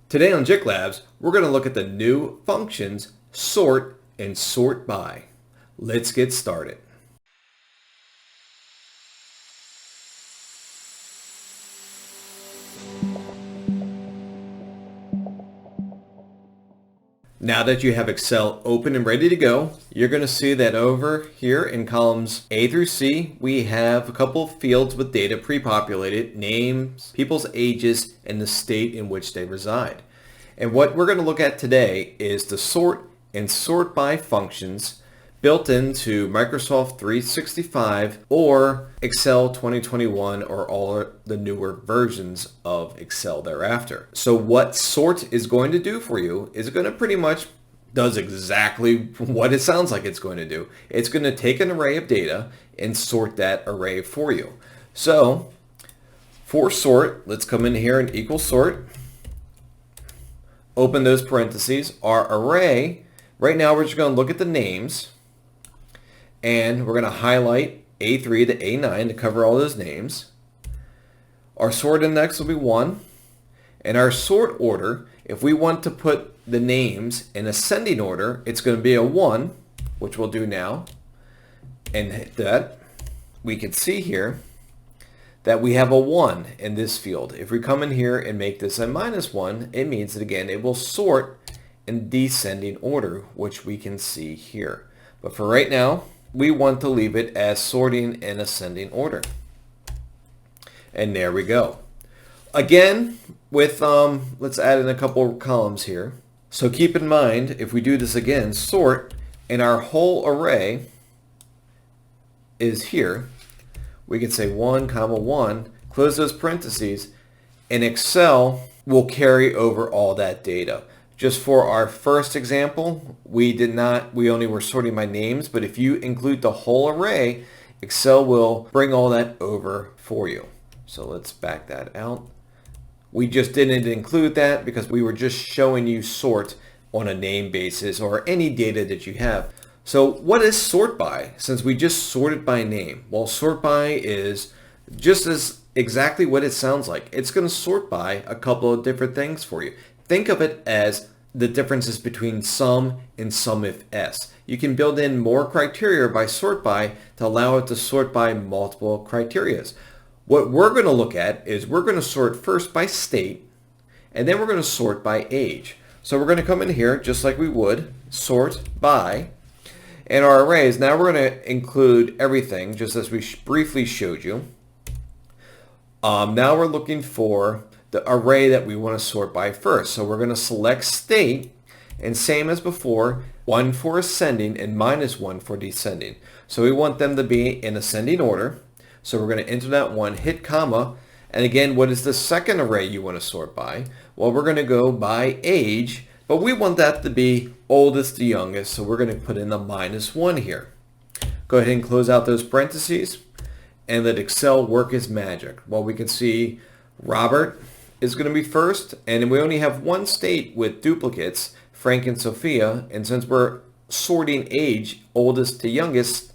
Today on JiK Labs, we're going to look at the new functions sort and sort by. Let's get started. Now that you have Excel open and ready to go, you're going to see that over here in columns A through C, we have a couple of fields with data pre-populated, names, people's ages, and the state in which they reside. And what we're going to look at today is the sort and sort by functions built into Microsoft 365 or Excel 2021 or all the newer versions of Excel thereafter. So what sort is going to do for you is going to pretty much does exactly what it sounds like it's going to do. It's going to take an array of data and sort that array for you. So for sort, let's come in here and equal sort. Open those parentheses. Our array, right now we're just going to look at the names. And we're going to highlight A3 to A9 to cover all those names. Our sort index will be 1. And our sort order, if we want to put the names in ascending order, it's going to be a 1, which we'll do now. And hit that. We can see here that we have a 1 in this field. If we come in here and make this a -1, it means that again, it will sort in descending order, which we can see here. But for right now, we want to leave it as sorting in ascending order. And there we go. Again, with let's add in a couple of columns here. So keep in mind, if we do this again, sort, and our whole array is here, we can say 1, 1, close those parentheses, and Excel will carry over all that data. Just for our first example, we only were sorting by names, but if you include the whole array, Excel will bring all that over for you. So let's back that out. We just didn't include that because we were just showing you sort on a name basis or any data that you have. So what is sort by? Since we just sorted by name, well, sort by is just as exactly what it sounds like. It's going to sort by a couple of different things for you. Think of it as the differences between sum and sum if s. You can build in more criteria by sort by to allow it to sort by multiple criteria. What we're going to look at is we're going to sort first by state, and then we're going to sort by age. So we're going to come in here just like we would, sort by, and our arrays. Now we're going to include everything just as we briefly showed you. Now we're looking for the array that we want to sort by first. So we're going to select state, and same as before, 1 for ascending and -1 for descending. So we want them to be in ascending order. So we're going to enter that 1, hit comma, and again, what is the second array you want to sort by? Well, we're going to go by age, but we want that to be oldest to youngest, so we're going to put in the -1 here. Go ahead and close out those parentheses and let Excel work its magic. Well, we can see Robert is going to be first, and we only have one state with duplicates, Frank and Sophia, and since we're sorting age, oldest to youngest,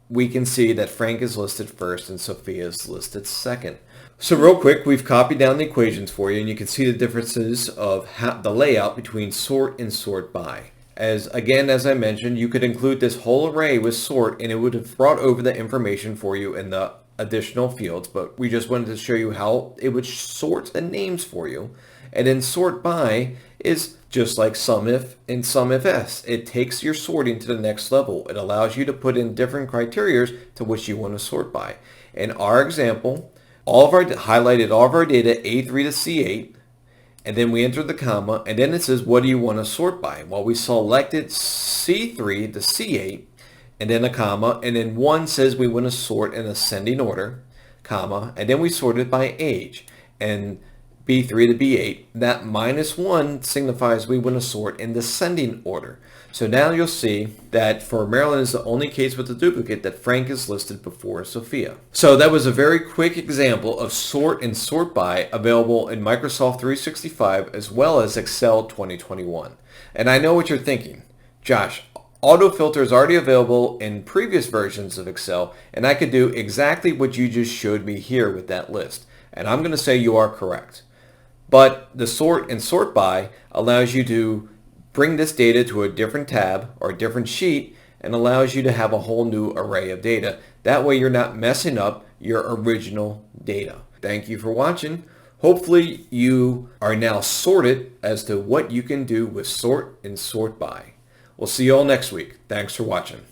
we can see that Frank is listed first and Sophia is listed second. So real quick, we've copied down the equations for you, and you can see the differences of the layout between sort and sort by. As I mentioned, you could include this whole array with sort, and it would have brought over the information for you in the additional fields, but we just wanted to show you how it would sort the names for you. And then sort by is just like sum if and sum if s. It takes your sorting to the next level. It allows you to put in different criteria to which you want to sort by. In our example, highlighted all of our data A3 to C8, and then we entered the comma, and then it says what do you want to sort by? Well, we selected C3 to C8, and then a comma, and then 1 says we want to sort in ascending order, comma, and then we sorted by age, and B3 to B8. That -1 signifies we want to sort in descending order. So now you'll see that for Maryland is the only case with the duplicate that Frank is listed before Sophia. So that was a very quick example of sort and sort by available in Microsoft 365 as well as Excel 2021. And I know what you're thinking, Josh, autofilter is already available in previous versions of Excel, and I could do exactly what you just showed me here with that list. And I'm going to say you are correct. But the sort and sort by allows you to bring this data to a different tab or a different sheet and allows you to have a whole new array of data. That way you're not messing up your original data. Thank you for watching. Hopefully you are now sorted as to what you can do with sort and sort by. We'll see you all next week. Thanks for watching.